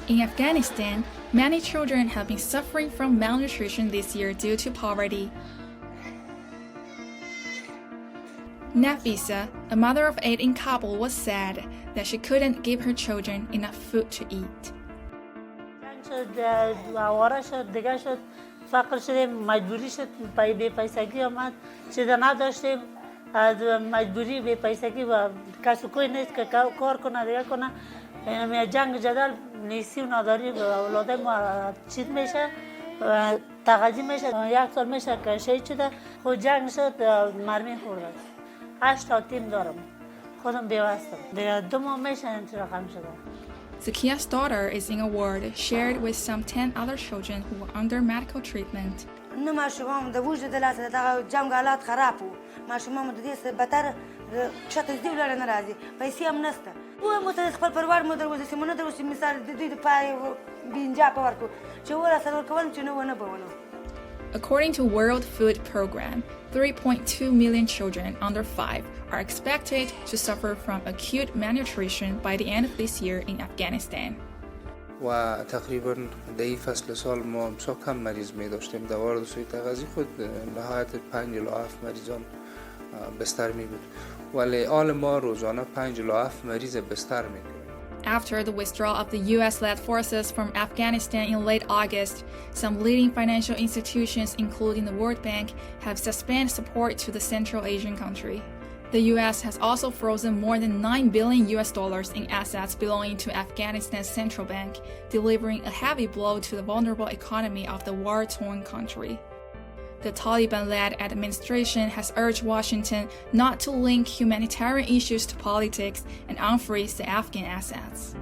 In Afghanistan, many children have been suffering from malnutrition this year due to poverty. Nafisa, a mother of 8 in Kabul, was sad that she couldn't give her children enough food to eat. فقر شدیم مجبوری شد به پیسگی آمد چیزا نداشتیم از مجبوری به پیسگی و کس کوی نیست که کار کنه دیگه کنه جنگ جدل نیستی و نداری اولاده ما چیز میشه تغذیه میشه 1 سال میشه که شهید شده خود جنگ شد مرمی خورده 8 تا تیم دارم خودم بیوستم دیگه 2 ماه میشه این رقم شده. Zakia's daughter is in a ward shared with some 10 other children who were under medical treatment. ماشومان د وجود دلته دا جنگ حالات خراب وو ماشومان د دې څخه بدتر شته دی ولر نه راځي پیسې هم نشته و مو ته خپل پروار مو دروځي سیمونه دروځي مثال د دې د پای بینجا په ورکو چې ور سره کول چې نو نه بونو. According to World Food Program, 3.2 million children under 5 are expected to suffer from acute malnutrition by the end of this year in Afghanistan. و تقریبا در این فصل سال ما بسیار کم مریض می داشتیم. در وارد سوی تغذیه خود نهایت 5 الی 7 مریضان بستر می بود. ولی حال ما روزانه 5 الی 7 مریض بستر می کنیم. After the withdrawal of the US-led forces from Afghanistan in late August, some leading financial institutions, including the World Bank, have suspended support to the Central Asian country. The US has also frozen more than $9 billion in assets belonging to Afghanistan's central bank, delivering a heavy blow to the vulnerable economy of the war-torn country. The Taliban-led administration has urged Washington not to link humanitarian issues to politics and unfreeze the Afghan assets.